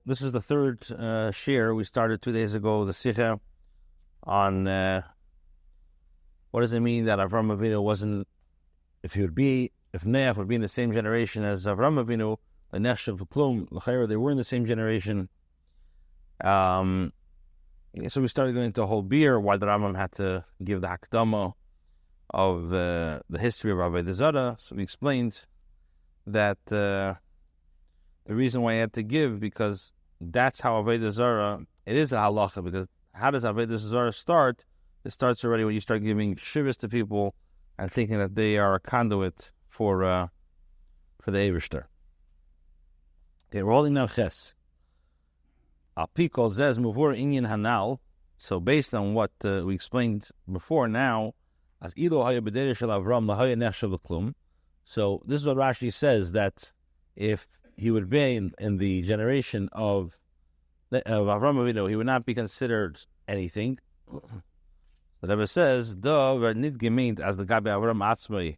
this is the third share. We started 2 days ago, the Sichah, on what does it mean that Avram Avinu wasn't, if Noach would be in the same generation as Avram Avinu, they were in the same generation. So we started going into a whole beer, why the Rambam had to give the Hakdama of the history of Avodah Zarah. So we explained that the reason why he had to give, because that's how Avodah Zarah, it is a halacha, because how does Avodah Zarah start? It starts already when you start giving shivas to people and thinking that they are a conduit for the Eivishter. Okay, we're holding now Ches. Apikol zez muvur inyan hanal. So based on what we explained before now, as ilo haya b'derech shel Avram lahaya nechshav l'klum. So this is what Rashi says, that if he would be in the generation of Avram Avinu, he would not be considered anything. The Rebbe says, "Do vernit gemeint as the Gabi Avram Atzmai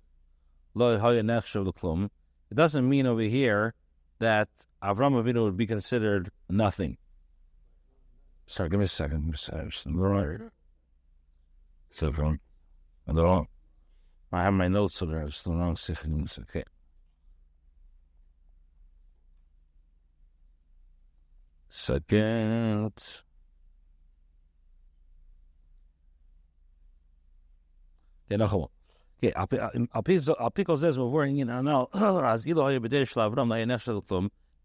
lo haya nechshav l'klum." It doesn't mean over here that Avram Avinu would be considered nothing. Sorry, give me a second. I have my notes over there. It's the wrong Sichah. Okay. Second. Okay,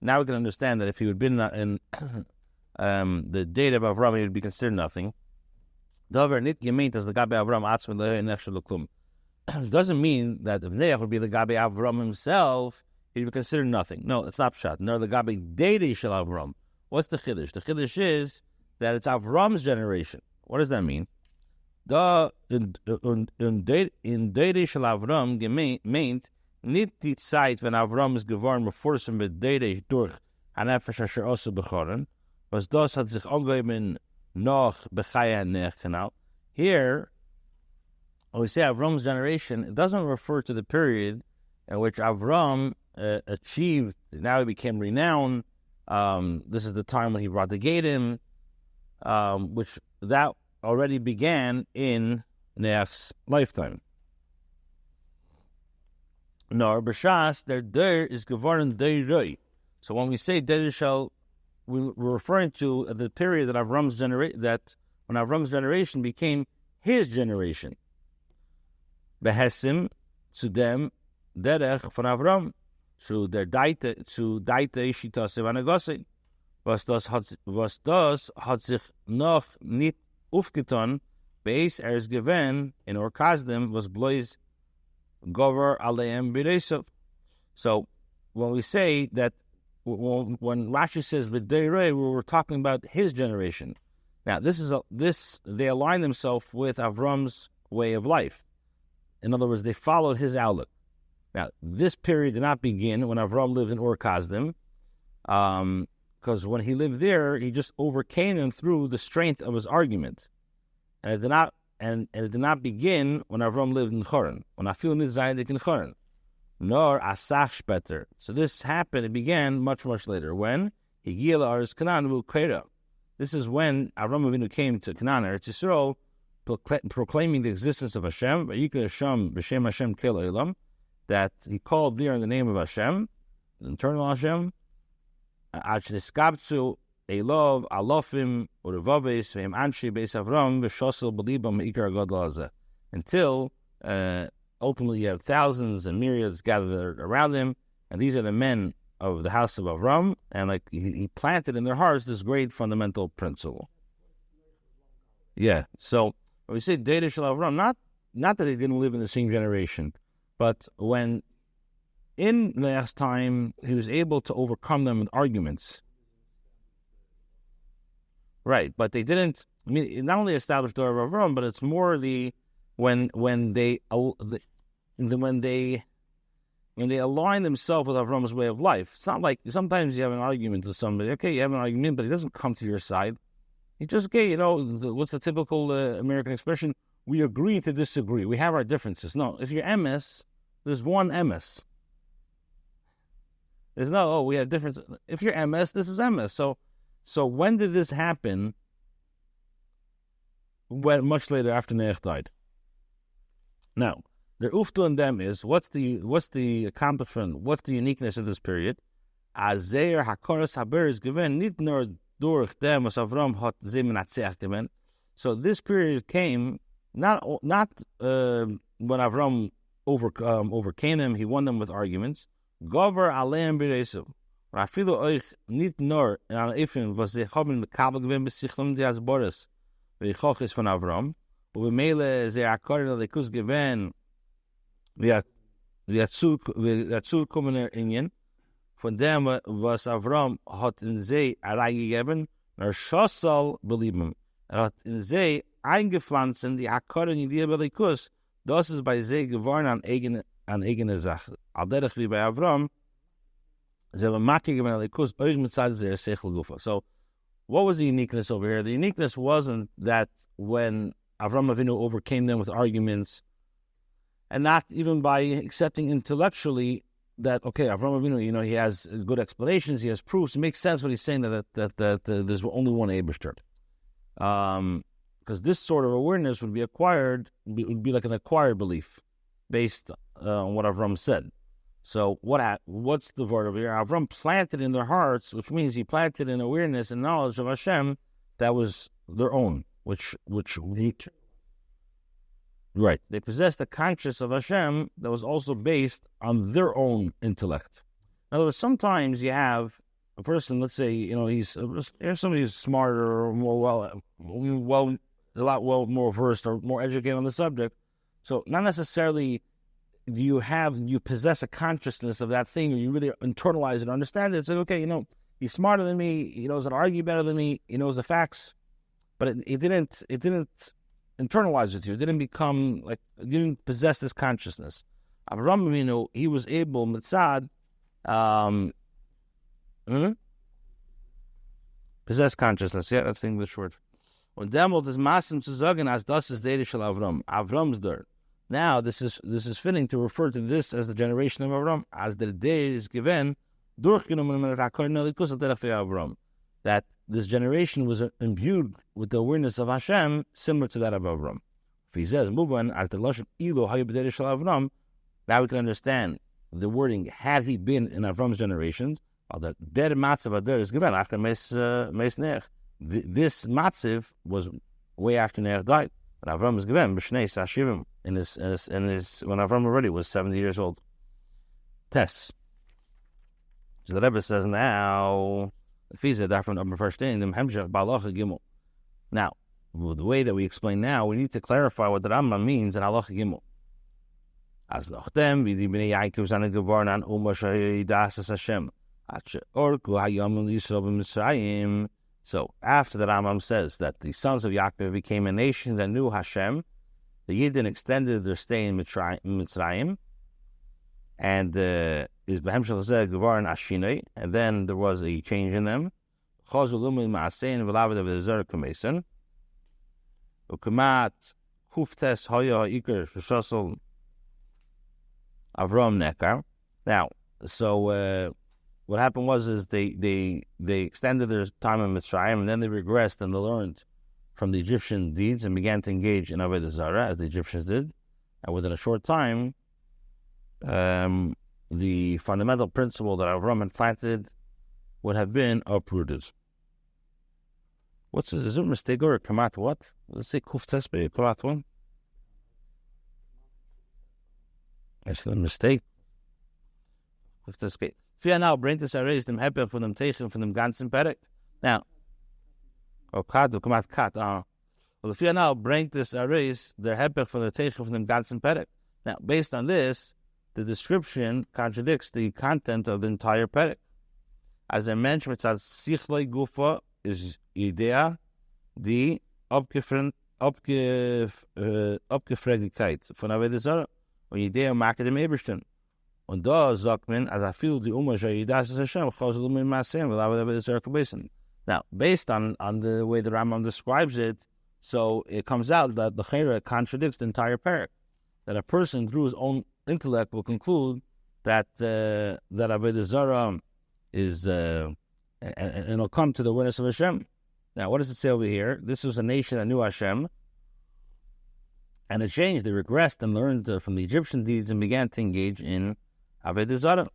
now we can understand that if he would be in the date of Avram, he would be considered nothing. It doesn't mean that if Noach would be the Gabi Avram himself, he'd be considered nothing. No, it's not pshat. Nor the Gabi Deidei Shel Avram. What's the chiddush? The chiddush is that it's Avram's generation. What does that mean? In Deidei Shel Avram gemeint nicht die Zeit, wenn Avram ist geworden, bevor es mit Deidei durch Hanefesh asher osu bechoren, was das hat sich angegeben noch bechaya nech. Here, when we say Avram's generation, it doesn't refer to the period in which Avram achieved, now he became renowned. This is the time when he brought the Gadim, which that already began in Noach's lifetime. Nor b'shas der is geworden deiroi. So when we say der shall, we're referring to the period that when Avram's generation became his generation. Behesim zu dem derech von Avram, zu der Deite Shitase Vanagose. Was das hat sich noch nicht aufgetan, beis is given in Orkazdim was blois gover aleim b'reisov. So when we say that, when Rashi says v'deirei, we're talking about his generation. Now they align themselves with Avram's way of life. In other words, they followed his outlook. Now this period did not begin when Avram lived in Orkazdim, because when he lived there, he just overcame them through the strength of his argument, and it did not. And it did not begin when Avram lived in Choron. When I feel nitzayidik in Choron, nor asach speter. So this happened. It began much later. When he gila aris Canaan v'ukeira. This is when Avram Avinu came to Canaan, Eretz Yisrael, proclaiming the existence of Hashem. Vayikra Hashem b'shem Hashem kel olam, that he called there in the name of Hashem, the eternal Hashem. Ad sheniskabtzu Elov alofim urevaves v'hem anshi beis Avram v'shosel b'libam ikar gadol hazeh. Until ultimately you have thousands and myriads gathered around him, and these are the men of the house of Avram, and like he planted in their hearts this great fundamental principle. Yeah. So when we say Deidei Shel Avram, not that they didn't live in the same generation, but when in last time he was able to overcome them with arguments. Right, but they didn't. I mean, it not only established the Torah of Avram, but it's more when they align themselves with Avram's way of life. It's not like sometimes you have an argument with somebody. Okay, you have an argument, but he doesn't come to your side. He just, okay, what's the typical American expression? We agree to disagree. We have our differences. No, if you're MS, there's one MS. There's no, we have differences. If you're MS, this is MS. So So when did this happen? When much later after Noach died. Now, the uftu in them is what's the accomplishment? What's the uniqueness of this period? Azer hakoras haber is given nit nur durch dem was Avram hat zemen atzeach given. So this period came not when Avram overcame them, he won them with arguments. Gover aleim b'reisav. Rafilu euch nit nur in an ifin was ze haben mekabel given besichlam dias boris v'yichochis von Avram. Uvemele ze akkorin likus given v'yatzu kommen inyan. Von dem was Avram hat in sie reingegeben, Shossal belieben. Hat in sie eingepflanzt in die Akkorin in die Belikus. Das ist bei sie geworden an eigene Sache. Al derech wie bei Avram, sie haben Maki gegeben Likus, euch mit Zeit sehr Sechel Gufa. So, what was the uniqueness over here? The uniqueness wasn't that when Avram Avinu overcame them with arguments, and not even by accepting intellectually that, okay, Avram Avinu, he has good explanations, he has proofs. It makes sense what he's saying that there's only one Eibishter. Because this sort of awareness would be acquired, would be like an acquired belief based on what Avram said. So what's the word over here? Avram planted in their hearts, which means he planted an awareness and knowledge of Hashem that was their own, which right. They possessed a consciousness of Hashem that was also based on their own intellect. In other words, sometimes you have a person, let's say, he's somebody who's smarter or more a lot more versed or more educated on the subject. So not necessarily do you possess a consciousness of that thing, or you really internalize it and understand it. It's like, okay, he's smarter than me, he knows how to argue better than me, he knows the facts, but it didn't internalize with you. It didn't become you didn't possess this consciousness. Avram Avinu, he was able, mitzad, possess consciousness. Yeah, that's the English word. Und demult is masim zu sagen, as das ist der shel Avram. Avram's der. Now, this is fitting to refer to this as the generation of Avram, as the day is given, Avram, that this generation was imbued with the awareness of Hashem, similar to that of Avram. If he says, as the lashon ilu hayibedei shel Avram, now we can understand the wording, had he been in Avram's generations, the der matzav ader is given after mes Noach. This matzav was way after Noach died. But Avram was given b'shnei sashivim in his when Avram already was 70 years old. Tess. So the Rebbe says now, if he's a from the first thing, now, the way that we explain now, we need to clarify what the Rambam means in Halacha Gimel. As nachdem, wie die Bnei Yaakov seine geworden an Yidas Hashem, orku hayom Yisrael b'Mitzrayim. So after the Rambam says that the sons of Yaakov became a nation that knew Hashem, the Yidden extended their stay in Mitzrayim, and is b'hem shel zeh geworden ashinei, and then there was a change in them. Chazu lumim ma'asein v'laved v'zer kameisen. U'kamat huftes hoya iker shosel Avram nekar. Now, so what happened was they extended their time in Mitzrayim, and then they regressed and they learned from the Egyptian deeds and began to engage in Avodah Zarah as the Egyptians did. And within a short time, the fundamental principle that Avram had planted would have been uprooted. Is it a mistake or kamat what? Let's say kuf tesbe kamat one. Actually, a mistake. Kuf tesbe. Fear now, bring this erased them happy for them taken from them ganzen perek. Now, kadu kamat kat. Well, the fear now, bring this erased their happy for the taken from them ganzen perek. Now, based on this, the description contradicts the content of the entire perek. As I mentioned, it's as Sichah Gufa is idea, die Abgefrägigkeit von Avodah Zarah und Idee machen dem Ebersten. Und da sagt man, as viel die Yidas Hashem, Chazulum Masem, Avodah Zarah Kabbasin. Now, based on the way the Rambam describes it, so it comes out that the Chayra contradicts the entire perek. That a person through his own intellect will conclude that Avodah Zarah is and it'll come to the awareness of Hashem. Now, what does it say over here? This was a nation that knew Hashem, and it changed. They regressed and learned from the Egyptian deeds and began to engage in Avodah Zarah.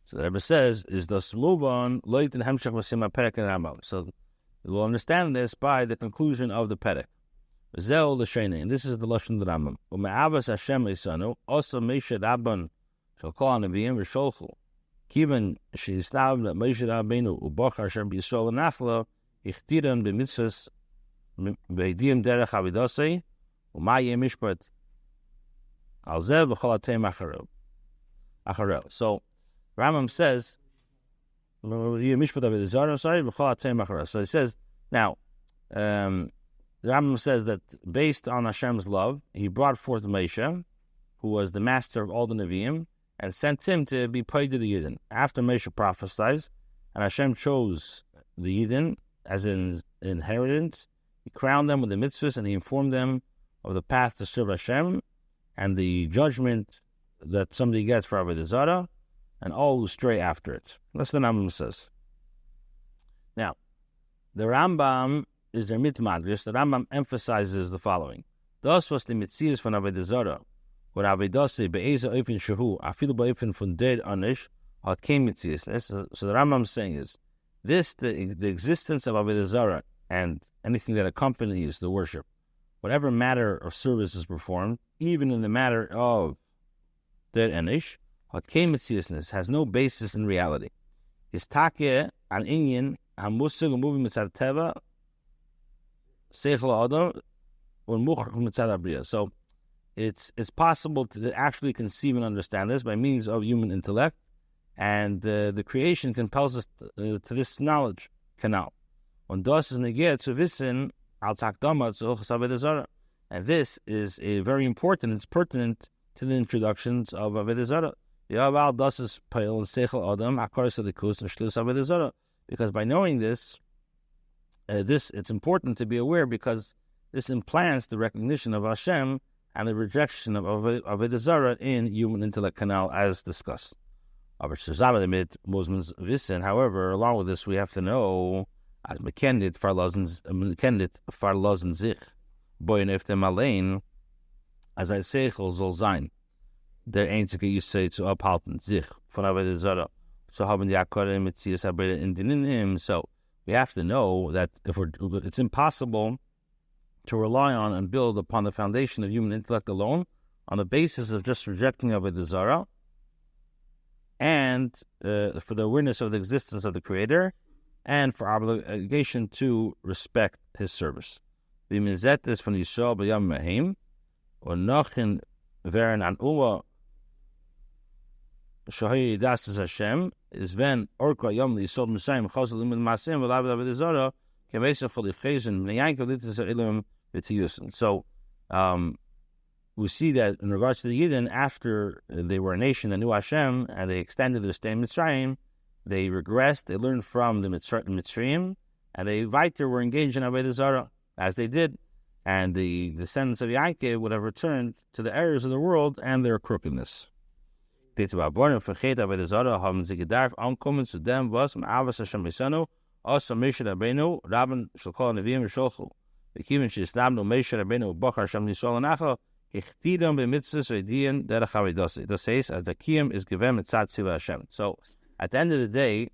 So the Rebbe says, "Is the smuban loitin hemshach v'sima perek and Rambam." So we'll understand this by the conclusion of the perek. Zeh l'sheini, and this is the lashon of the Rambam. U'me'avas Hashem eisanu also Moshe Rabban shall call on Nevi'im v'sholchu. Kiven she'isnav Moshe Rabbeinu u'bochar Hashem b'Yisrael v'nachla ichtiran b'mitzvos b'ediyim derech avidosei u'ma'yeh mishpat al zeh v'chol atem acharel. So Rambam says, so he says, now, the Rambam says that based on Hashem's love, he brought forth Moshe, who was the master of all the Nevi'im, and sent him to be paid to the Yidden. After Moshe prophesied, and Hashem chose the Yidden as an inheritance, he crowned them with the mitzvahs, and he informed them of the path to serve Hashem, and the judgment that somebody gets for Avodah Zarah, and all who stray after it. That's what the Rambam says. Now, the Rambam is their mitmadrish. The Rambam emphasizes the following: Das was the mitzias von Avodah Zarah, when Avedase be'eza ofen shehu afilu ba'ofen von der anish hat kein mitzias. So the Rambam is saying is this: the existence of Avodah Zarah and anything that accompanies the worship, whatever matter of service is performed, even in the matter of der anish, has no basis in reality. His take an inyan hamusig moving mitzad teva seichel adam u'muchach mitzad abriya. So it's possible to actually conceive and understand this by means of human intellect, and the creation compels us to this knowledge canal. Und das ist negiert zu wissen als Akdama zu Avodah Zarah, and this is a very important. It's pertinent to the introductions of Avodah Zarah. Because by knowing this, it's important to be aware, because this implants the recognition of Hashem and the rejection of Avodah Zarah in human intellect canal, as discussed. However, along with this, we have to know as mekendit farlosen sich boy neftem allein as I seichel soll sein. Der einzige Yisei zu abhalten, sich von Avodah Zarah. So haben die Akkorim mit Tzias Abreda in him. So we have to know that it's impossible to rely on and build upon the foundation of human intellect alone on the basis of just rejecting Avodah Zarah, and for the awareness of the existence of the Creator, and for obligation to respect His service. V'mizet is from Yisrael b'yam mehim, or nachin veren an uwa Shahi das is Hashem is when Orka Yom Yisod Messiah Chazal Limud Masim V'Lav Avodah Zarah Kemesa for the Chazan V'Yankav Litis Ilim V'Tiyusin. So we see that in regards to the Yidden, after they were a nation that knew Hashem and they extended their stay in Mitzrayim, they regressed. They learned from the Mitzrayim, and they weiter were engaged in Avodah Zarah as they did, and the descendants of Yaakov would have returned to the errors of the world and their crookedness. Steht aber born und vergeht Avodah Zarah haben sie gedarf ankommen zu dem, was im Avos Hashem Besanu, also Moshe Rabbeinu, Rabban shall call Nevi'im V'sholchu. V'kiven she'isnabnu Moshe Rabbeinu Bochar Hashem Yisrael Nachal, ichtidam b'mitzvos v'ediyin derech avidosei. Das heißt, as the kiyum is given mitzad tziva Hashem. So at the end of the day,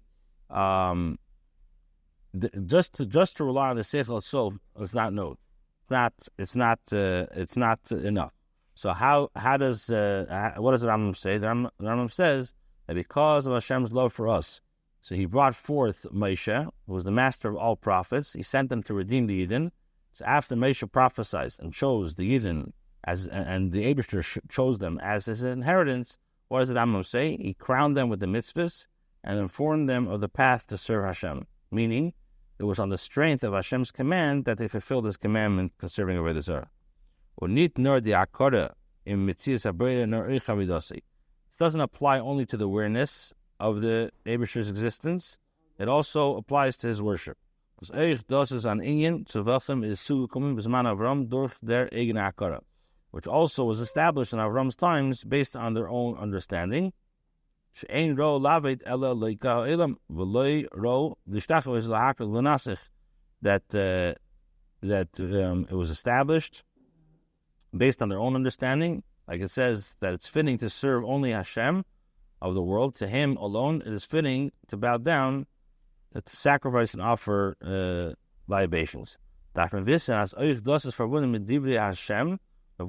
just to rely on the seichel itself is not known. It's not enough. So how does what does the Rambam say? The Rambam says that because of Hashem's love for us, so He brought forth Moshe, who was the master of all prophets. He sent them to redeem the Yidden. So after Moshe prophesied and chose the Yidden and the Eibishter chose them as his inheritance, what does the Rambam say? He crowned them with the mitzvahs and informed them of the path to serve Hashem. Meaning, it was on the strength of Hashem's command that they fulfilled His commandment concerning Avodah Zarah. This doesn't apply only to the awareness of the Eibishter's existence, it also applies to His worship. Which also was established in Avram's times based on their own understanding. She'ein ro lavet ela leika elam v'loi ro l'shtachel is lahakal v'nasich. That it was established based on their own understanding. Like it says that it's fitting to serve only Hashem of the world. To Him alone it is fitting to bow down, to sacrifice and offer libations. Davon wissen, als euch das ist verbunden mit Divrei Hashem, so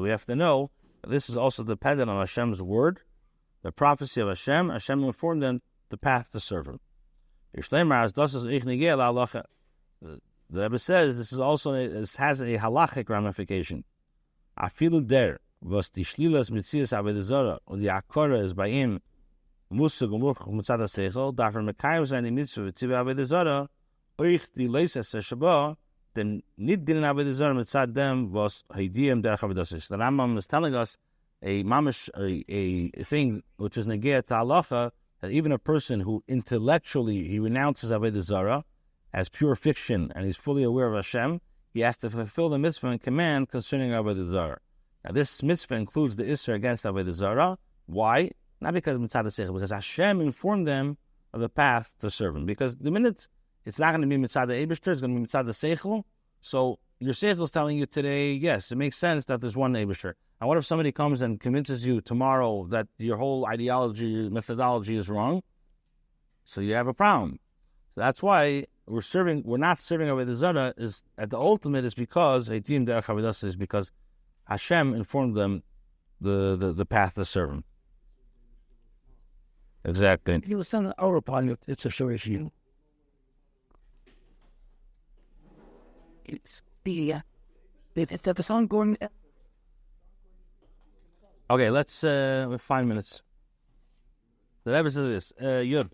we have to know that this is also dependent on Hashem's word, the prophecy of Hashem. Hashem informed them the path to serve Him. The Rebbe says this is also has a halachic ramification. Afilu der was die shlilas mitzias avodah zarah und die akora is by him musig umurch mitzad haseichel dafür mekayim sein die mitzvah v'tzivah avodah zarah oich die leisas shaba then nid din avodah zarah mitzad them was haidiyim derech avodah zarah. The Rambam is telling us a mamish a thing which is negea to halacha, that even a person who intellectually he renounces avodah zarah as pure fiction and he's fully aware of Hashem, he has to fulfill the mitzvah and command concerning avodah zarah. Now this mitzvah includes the Isser against avodah zarah. Why? Not because of mitzad seichel, because Hashem informed them of the path to serve Him. Because the minute it's not going to be mitzad eibishter, it's going to be mitzad seichel. So your seichel is telling you today, yes, it makes sense that there's one eibishter. And what if somebody comes and convinces you tomorrow that your whole ideology, methodology is wrong? So you have a problem. So that's why we're not serving avodah zarah is at the ultimate is because Heitim derech avodah is because Hashem informed them the path to serve Him. Exactly. He was on our pilot. It's a short issue. It's the song going. Okay, let's with 5 minutes. The Rebbe says this. Yud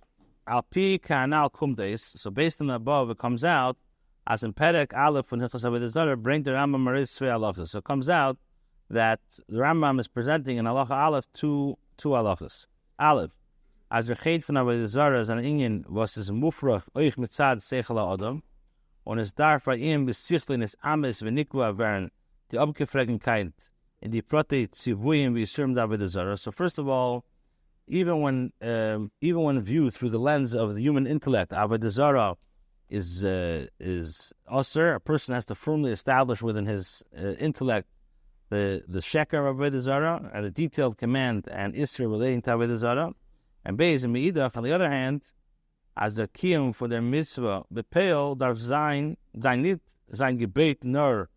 Alpi Kanal Kumdes. So based on the above, it comes out as in Perek Aleph and Hilchos Avodah Zarah bring the Rambam Maris Svei Halachos. So it comes out that the Rambam is presenting in Halacha Aleph two halachas. Aleph, as Rechet von Avodah Zarah is an Inyan was es mufrach euch mitzad seichel ha'adam und es darf bei ihm besichteln es ames v'nikwa werden die Abgefregenkeit in die Prote Tzivuyim v'yisurim Avodah Zarah. So first of all, even when viewed through the lens of the human intellect, Avodah Zarah is asur. A person has to firmly establish within his intellect the sheker of Avodah Zarah and the detailed command and isra relating to Avodah Zarah. And Beis and Meidach, on the other hand, as the kiyum for their mitzvah, bepeil darf sein nit sein gebet nur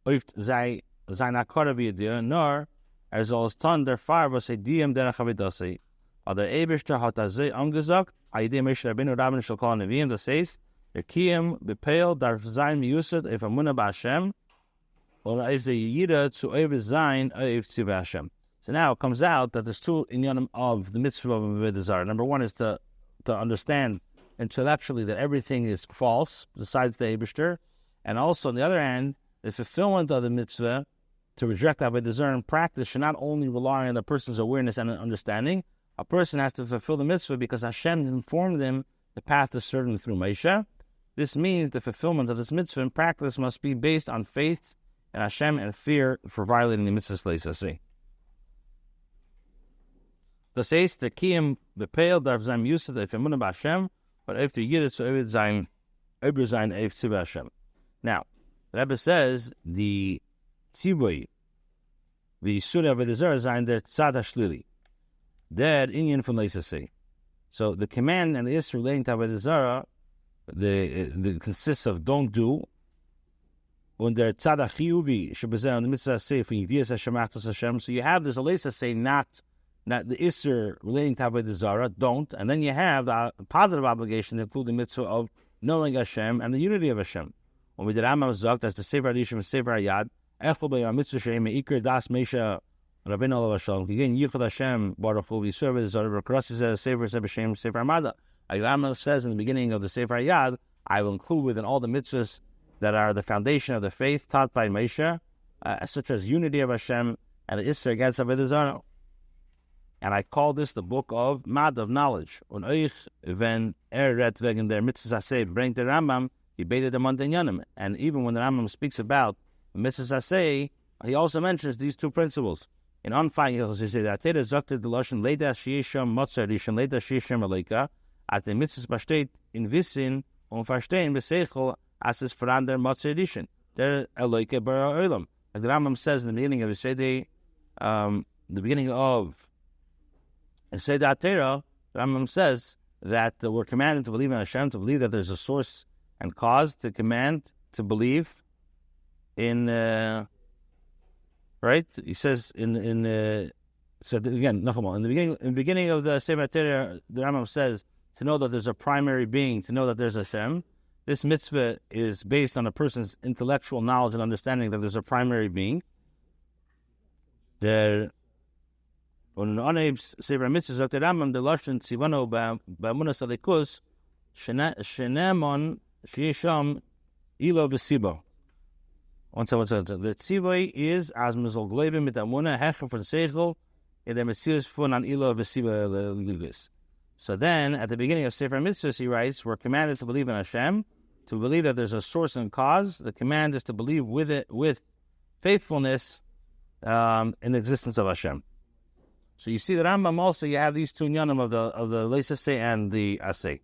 oft sein akara v'yedir nor as all ton der far was hediyim derech avidasei. Aber der Eberster hat azay angesagt, aidem Moshe Rabbeinu Rabbeinu shel kol neviim, das heißt, der kiyum bepeil darf sein miyusad ef amunah b'Hashem or as the yira zu oiv sein oiv tzivah Hashem. So now it comes out that there's two inyanim of the mitzvah of avodah zarah. Number one is to understand intellectually that everything is false besides the Eibishter, and also on the other hand, the fulfillment of the mitzvah to reject avodah zarah in practice should not only rely on the person's awareness and understanding. A person has to fulfill the mitzvah because Hashem informed them the path to serve Him through Moshe. This means the fulfillment of this mitzvah in practice must be based on faith in Hashem and fear for violating the mitzvah's leisasi. Das heißt, der Kiyum bepeil darf sein Yusuf der Emunah b'Hashem, but after Yidit so Evid sein Eif Tzivah Hashem. Now, the Rebbe says the Tzivui, the Surah of Avodah sein der Tzad HaShlili, der Inyan from leisasi. So the command and the Isra relating to Avodah Zarah, the consists of don't do, und der Tzad HaChiyuvi shebezeh on the mitzvah say for Yidiyas Hashem Achtos Hashem. So you have there's a leisasi not the Isser relating to Avodah Zarah, don't, and then you have the positive obligation to include the mitzvah of knowing Hashem and the unity of Hashem. When we did Rambam Zok, that's the Sefer Hadishim and Sefer Hayad, Echel B'yam Mitzvah She'em Me'ikr Das Meisha Rabbeinu Olav Hashem, Again, Yichud Hashem, Baruch Hu, Yisur Zarah, V'krasi says, Sefer Shem, Sefer Hamada. Like Rambam says in the beginning of the Sefer Hayad, I will include within all the mitzvahs that are the foundation of the faith taught by Meisha, such as unity of Hashem and the Isser against Avodah Zarah. And I call this the book of Mad, of knowledge. Und euch, wenn redt wegen der Mitzvah Aseh, bringt der Rambam, he betet dem Montanyanim. And even when the Rambam speaks about Mitzvah Aseh, he also mentions these two principles. In Anfang Hilchos, you say that Atera Zakte the Lashon Leda Shiesham Motzar Rishon Leda Shiesham Aleika, as the mitzvahs besteht in Wissen und Verstehen Beseichel, as es verander Motzar Rishon, der Aleika Bara Olam. Like the Rambam says in the beginning of the beginning of Seder Atera, the Rambam says that we're commanded to believe in Hashem, to believe that there's a source and cause, to command, to believe in, right? He says so again, in the beginning of the Seder Atera, the Rambam says to know that there's a primary being, to know that there's Hashem. This mitzvah is based on a person's intellectual knowledge and understanding that there's a primary being. When Aneb's Sefer Mitzvah Dr. Rambam the Lashon Tzivano Ba'amunas Alikus Shenemon Shiesham Ilo B'Sibo. One second. The Tzivoi is as Mizol Glebim mit Amuna Hechem von Seichel in the Metzius Fun an Ilo B'Sibo Ligis. So then, at the beginning of Sefer Mitzvah, he writes, we're commanded to believe in Hashem, to believe that there's a source and cause. The command is to believe with faithfulness in the existence of Hashem. So you see the Rambam also, you have these two inyanim of the Leisase and the Asay.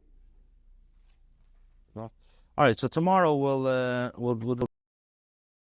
All right, so tomorrow we'll